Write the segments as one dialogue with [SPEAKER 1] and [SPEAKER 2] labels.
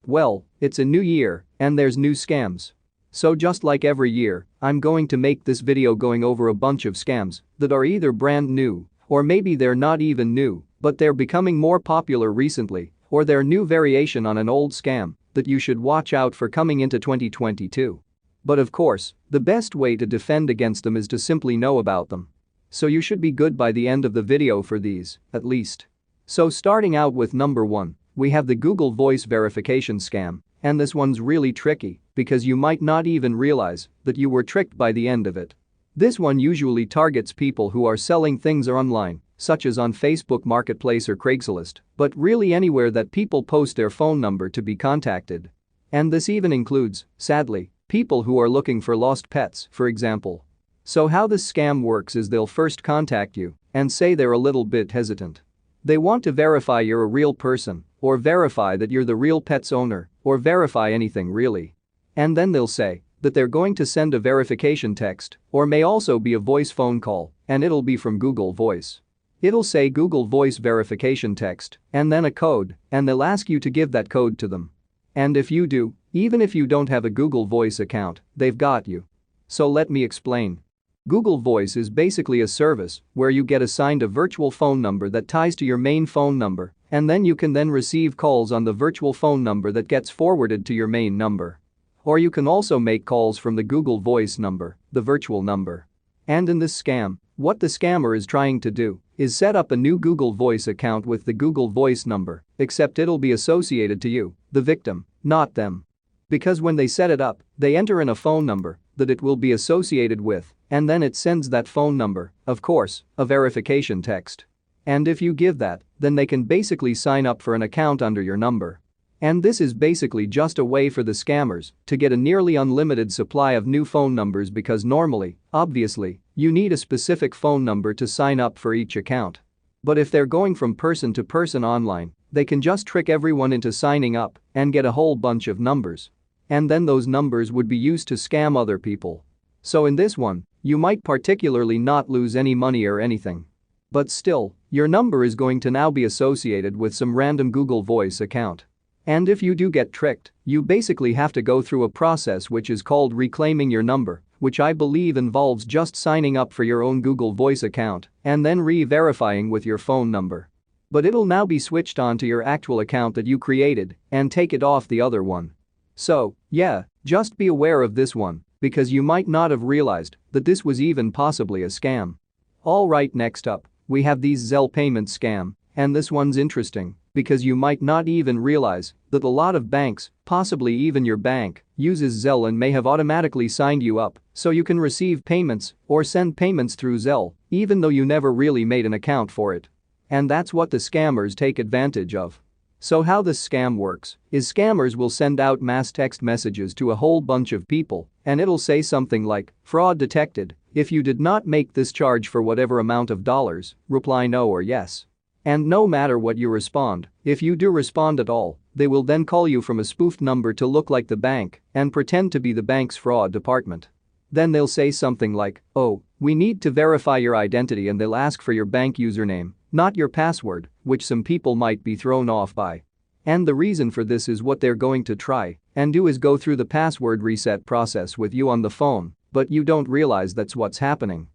[SPEAKER 1] Well, it's a new year, and there's new scams. So just like every year, I'm going to make this video going over a bunch of scams that are either brand new, or maybe they're not even new, but they're becoming more popular recently, or they're new variation on an old scam that you should watch out for coming into 2022. But of course, the best way to defend against them is to simply know about them. So you should be good by the end of the video for these, at least. So starting out with number 1, we have the Google Voice verification scam, and this one's really tricky because you might not even realize that you were tricked by the end of it. This one usually targets people who are selling things online, such as on Facebook Marketplace or Craigslist, but really anywhere that people post their phone number to be contacted. And this even includes, sadly, people who are looking for lost pets, for example. So how this scam works is they'll first contact you and say they're a little bit hesitant. They want to verify you're a real person, or verify that you're the real pet's owner, or verify anything really. And then they'll say that they're going to send a verification text, or may also be a voice phone call, and it'll be from Google Voice. It'll say Google Voice verification text, and then a code, and they'll ask you to give that code to them. And if you do, even if you don't have a Google Voice account, they've got you. So let me explain. Google Voice is basically a service where you get assigned a virtual phone number that ties to your main phone number, and then you can receive calls on the virtual phone number that gets forwarded to your main number. Or you can also make calls from the Google Voice number, the virtual number. And in this scam, what the scammer is trying to do is set up a new Google Voice account with the Google Voice number, except it'll be associated to you, the victim, not them. Because when they set it up, they enter in a phone number that it will be associated with, and then it sends that phone number, of course, a verification text. And if you give that, then they can basically sign up for an account under your number. And this is basically just a way for the scammers to get a nearly unlimited supply of new phone numbers because normally, obviously, you need a specific phone number to sign up for each account. But if they're going from person to person online, they can just trick everyone into signing up and get a whole bunch of numbers. And then those numbers would be used to scam other people. So in this one, you might particularly not lose any money or anything. But still, your number is going to now be associated with some random Google Voice account. And if you do get tricked, you basically have to go through a process which is called reclaiming your number, which I believe involves just signing up for your own Google Voice account and then re-verifying with your phone number. But it'll now be switched on to your actual account that you created and take it off the other one. So, yeah, just be aware of this one, because you might not have realized that this was even possibly a scam. Alright, next up, we have these Zelle payment scam, and this one's interesting because you might not even realize that a lot of banks, possibly even your bank, uses Zelle and may have automatically signed you up so you can receive payments or send payments through Zelle, even though you never really made an account for it. And that's what the scammers take advantage of. So how this scam works is scammers will send out mass text messages to a whole bunch of people, and it'll say something like, "Fraud detected. If you did not make this charge for whatever amount of dollars, reply no or yes." And no matter what you respond, if you do respond at all, they will then call you from a spoofed number to look like the bank and pretend to be the bank's fraud department. Then they'll say something like, "Oh, we need to verify your identity," and they'll ask for your bank username, not your password, which some people might be thrown off by. And the reason for this is what they're going to try and do is go through the password reset process with you on the phone, but you don't realize that's what's happening.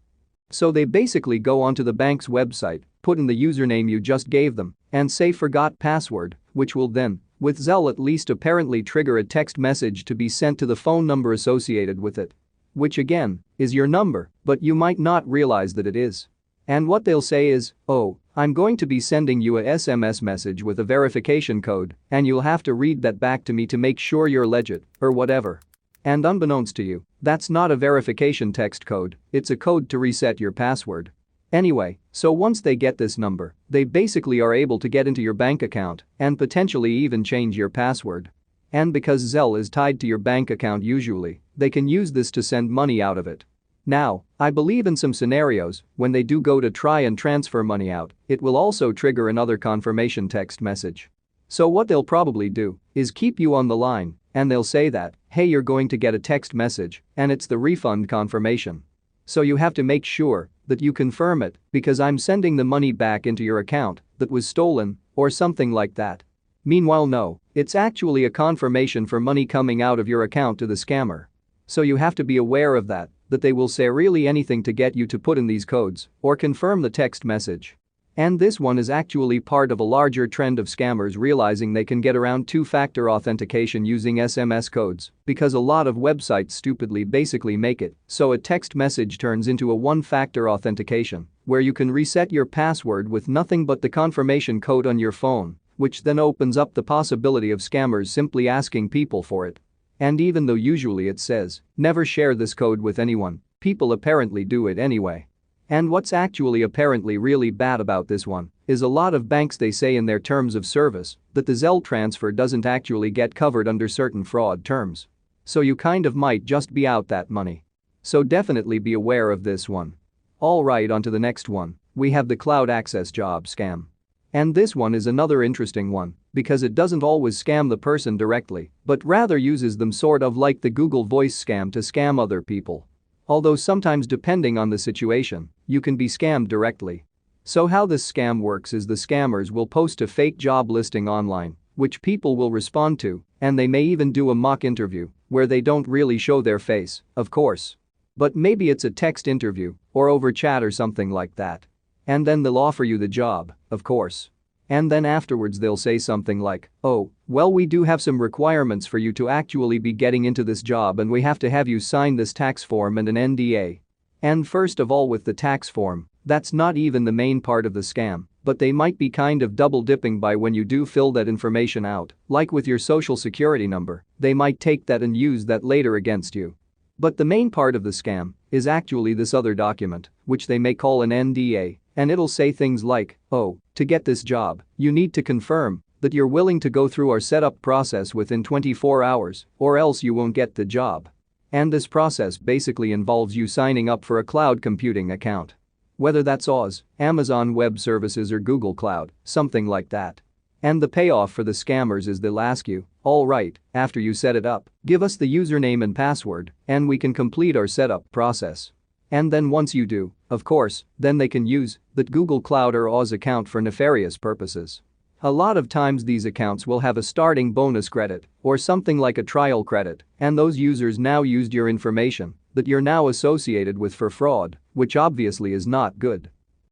[SPEAKER 1] So they basically go onto the bank's website, put in the username you just gave them, and say forgot password, which will then, with Zelle at least apparently trigger a text message to be sent to the phone number associated with it. Which again, is your number, but you might not realize that it is. And what they'll say is, "Oh, I'm going to be sending you a SMS message with a verification code, and you'll have to read that back to me to make sure you're legit," or whatever. And unbeknownst to you, that's not a verification text code, it's a code to reset your password. Anyway, so once they get this number, they basically are able to get into your bank account and potentially even change your password. And because Zelle is tied to your bank account usually, they can use this to send money out of it. Now, I believe in some scenarios, when they do go to try and transfer money out, it will also trigger another confirmation text message. So what they'll probably do is keep you on the line, and they'll say that, "Hey, you're going to get a text message, and it's the refund confirmation. So you have to make sure that you confirm it because I'm sending the money back into your account that was stolen," or something like that. Meanwhile no, it's actually a confirmation for money coming out of your account to the scammer. So you have to be aware of that they will say really anything to get you to put in these codes or confirm the text message. And this one is actually part of a larger trend of scammers realizing they can get around two-factor authentication using SMS codes because a lot of websites stupidly basically make it so a text message turns into a one-factor authentication where you can reset your password with nothing but the confirmation code on your phone, which then opens up the possibility of scammers simply asking people for it. And even though usually it says, never share this code with anyone, people apparently do it anyway. And what's actually apparently really bad about this one is a lot of banks they say in their terms of service that the Zelle transfer doesn't actually get covered under certain fraud terms. So you kind of might just be out that money. So definitely be aware of this one. Alright, on to the next one, we have the cloud access job scam. And this one is another interesting one because it doesn't always scam the person directly but rather uses them sort of like the Google Voice scam to scam other people. Although sometimes depending on the situation, you can be scammed directly. So how this scam works is the scammers will post a fake job listing online, which people will respond to, and they may even do a mock interview where they don't really show their face, of course. But maybe it's a text interview or over chat or something like that. And then they'll offer you the job, of course. And then afterwards they'll say something like, oh, well we do have some requirements for you to actually be getting into this job and we have to have you sign this tax form and an NDA. And first of all with the tax form, that's not even the main part of the scam, but they might be kind of double dipping by when you do fill that information out, like with your social security number, they might take that and use that later against you. But the main part of the scam is actually this other document, which they may call an NDA, and it'll say things like, oh, to get this job, you need to confirm that you're willing to go through our setup process within 24 hours or else you won't get the job. And this process basically involves you signing up for a cloud computing account. Whether that's Oz, Amazon Web Services or Google Cloud, something like that. And the payoff for the scammers is they'll ask you, alright, after you set it up, give us the username and password and we can complete our setup process. And then once you do, of course, then they can use that Google Cloud or Oz account for nefarious purposes. A lot of times these accounts will have a starting bonus credit or something like a trial credit and those users now used your information that you're now associated with for fraud, which obviously is not good.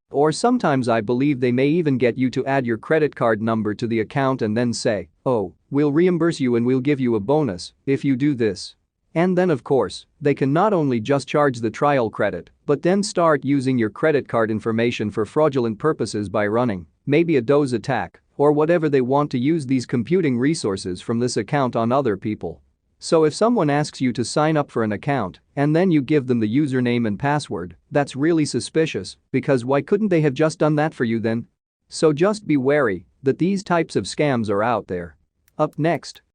[SPEAKER 1] Or sometimes I believe they may even get you to add your credit card number to the account and then say, oh, we'll reimburse you and we'll give you a bonus if you do this. And then of course, they can not only just charge the trial credit but then start using your credit card information for fraudulent purposes by running maybe a DOS attack or whatever they want to use these computing resources from this account on other people. So if someone asks you to sign up for an account and then you give them the username and password, that's really suspicious because why couldn't they have just done that for you then? So just be wary that these types of scams are out there. Up next,